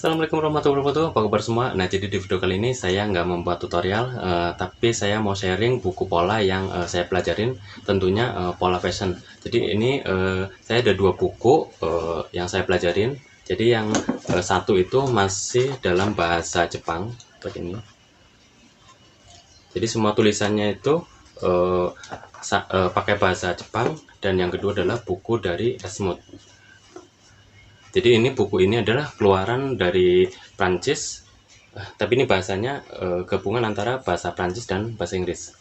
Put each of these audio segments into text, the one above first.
Assalamualaikum warahmatullahi wabarakatuh. Apa kabar semua? Nah, jadi di video kali ini saya nggak membuat tutorial, tapi saya mau sharing buku pola yang saya pelajarin, tentunya pola fashion. Jadi ini saya ada dua buku yang saya pelajarin. Jadi yang satu itu masih dalam bahasa Jepang, seperti ini. Jadi semua tulisannya itu pakai bahasa Jepang, dan yang kedua adalah buku dari Esmut. Jadi ini buku ini adalah keluaran dari Prancis, tapi ini bahasanya gabungan antara bahasa Prancis dan bahasa Inggris.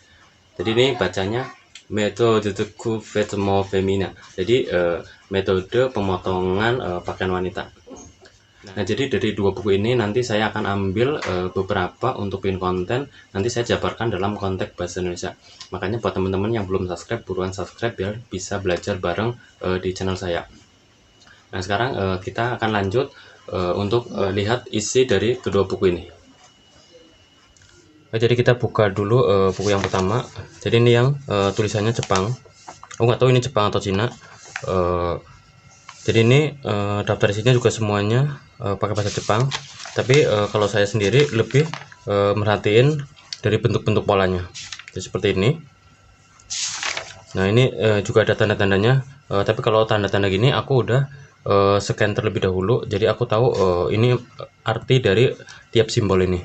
Jadi ini bacanya metode de couvertement féminin. Jadi metode pemotongan pakaian wanita. Nah, jadi dari dua buku ini nanti saya akan ambil beberapa untuk bikin konten. Nanti saya jabarkan dalam konteks bahasa Indonesia. Makanya buat teman-teman yang belum subscribe, buruan subscribe biar bisa belajar bareng di channel saya. Nah, sekarang kita akan lanjut untuk lihat isi dari kedua buku ini. Jadi kita buka dulu buku yang pertama. Jadi ini yang tulisannya Jepang. Aku nggak tahu ini Jepang atau Cina. Jadi ini daftar isinya juga semuanya pakai bahasa Jepang. Tapi kalau saya sendiri lebih merhatiin dari bentuk-bentuk polanya. Jadi seperti ini. Nah, ini juga ada tanda-tandanya. Tapi kalau tanda-tanda gini aku udah scan terlebih dahulu, jadi aku tahu ini arti dari tiap simbol ini.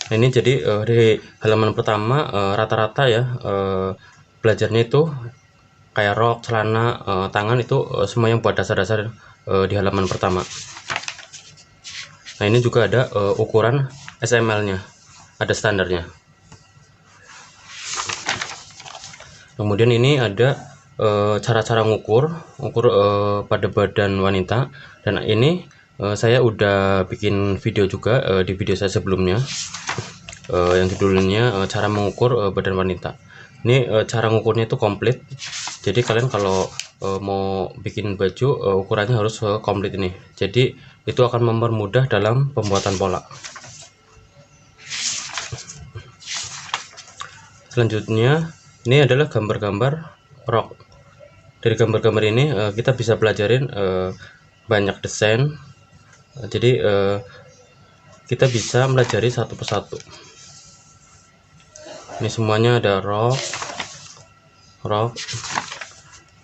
Nah, ini jadi di halaman pertama rata-rata ya belajarnya itu kayak rok, celana, tangan itu semua yang buat dasar-dasar di halaman pertama. Nah, ini juga ada ukuran SML-nya, ada standarnya. Kemudian ini ada cara-cara ngukur pada badan wanita, dan ini saya udah bikin video juga di video saya sebelumnya yang judulnya cara mengukur badan wanita. Ini cara ngukurnya itu komplit, jadi kalian kalau mau bikin baju ukurannya harus komplit ini, jadi itu akan mempermudah dalam pembuatan pola. Selanjutnya ini adalah gambar-gambar rok. Dari gambar-gambar ini kita bisa pelajarin banyak desain. Jadi kita bisa melajari satu persatu. Ini semuanya ada rok.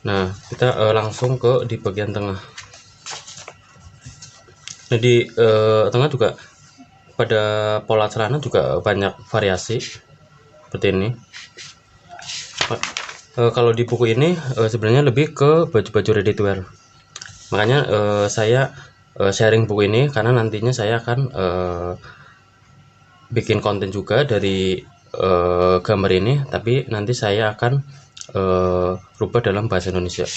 Nah, kita langsung ke di bagian tengah. Nah, di tengah juga pada pola celana juga banyak variasi seperti ini. Kalau di buku ini sebenarnya lebih ke baju-baju ready to wear. Makanya saya sharing buku ini karena nantinya saya akan bikin konten juga dari gambar ini, tapi nanti saya akan rubah dalam bahasa Indonesia.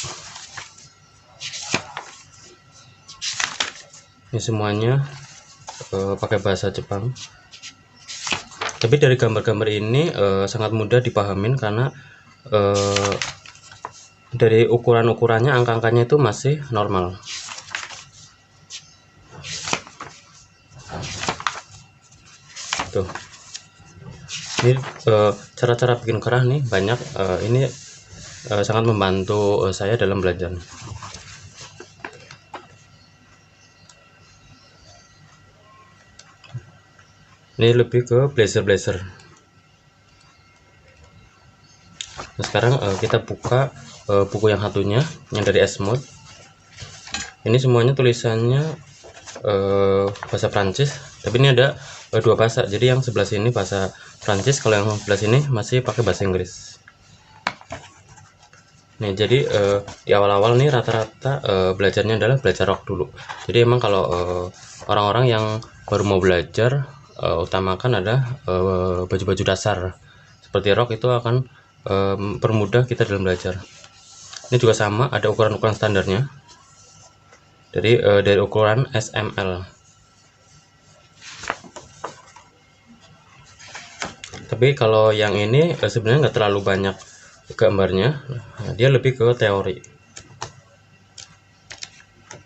Ini semuanya pakai bahasa Jepang. Tapi dari gambar-gambar ini sangat mudah dipahamin karena dari ukuran-ukurannya, angka-angkanya itu masih normal. Tuh, ini cara-cara bikin kerah nih banyak. Ini sangat membantu saya dalam belajar. Ini lebih ke blazer. Nah, sekarang kita buka buku yang satunya, yang dari Esmut. Ini semuanya tulisannya bahasa Prancis, tapi ini ada dua bahasa. Jadi yang sebelah sini bahasa Prancis, kalau yang sebelah sini masih pakai bahasa Inggris. Nih, jadi di awal-awal nih rata-rata belajarnya adalah belajar rok dulu. Jadi emang kalau orang-orang yang baru mau belajar, utamakan ada baju-baju dasar seperti rok, itu akan permudah kita dalam belajar. Ini juga sama, ada ukuran-ukuran standarnya dari ukuran SML. Tapi kalau yang ini sebenarnya nggak terlalu banyak gambarnya, dia lebih ke teori.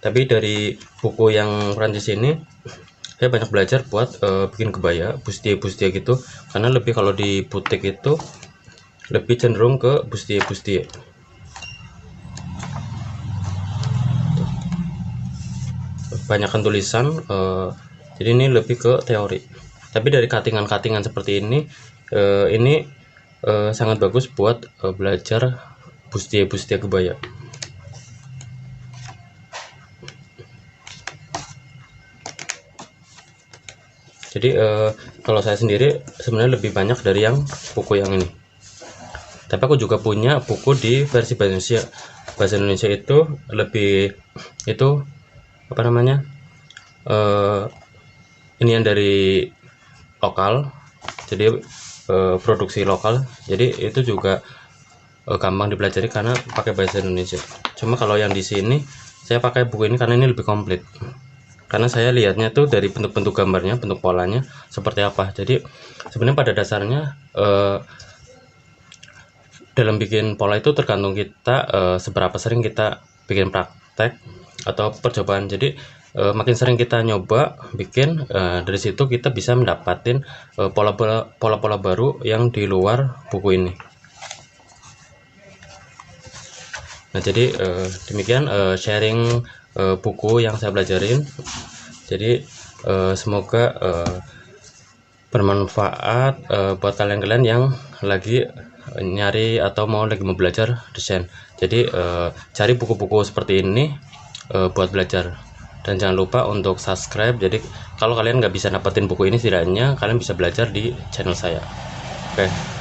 Tapi dari buku yang Prancis ini saya banyak belajar buat bikin kebaya, bustier gitu, karena lebih kalau di butik itu lebih cenderung ke bustier. banyakkan tulisan, jadi ini lebih ke teori. Tapi dari cuttingan seperti ini sangat bagus buat belajar bustia kebaya. Jadi kalau saya sendiri sebenarnya lebih banyak dari yang buku yang ini. Tapi aku juga punya buku di versi bahasa Indonesia. Bahasa Indonesia itu lebih apa namanya? Ini yang dari lokal. Jadi produksi lokal. Jadi itu juga gampang dipelajari karena pakai bahasa Indonesia. Cuma kalau yang di sini saya pakai buku ini karena ini lebih komplit. Karena saya lihatnya tuh dari bentuk-bentuk gambarnya, bentuk polanya seperti apa. Jadi sebenarnya pada dasarnya dalam bikin pola itu tergantung kita seberapa sering kita bikin praktek atau percobaan. Jadi makin sering kita nyoba bikin, dari situ kita bisa mendapatkan pola-pola baru yang di luar buku ini. Nah, jadi demikian sharing buku yang saya pelajarin. Jadi semoga bermanfaat buat kalian-kalian yang lagi nyari atau mau belajar desain. Jadi cari buku-buku seperti ini buat belajar, dan jangan lupa untuk subscribe. Jadi kalau kalian nggak bisa dapetin buku ini, setidaknya kalian bisa belajar di channel saya. Oke.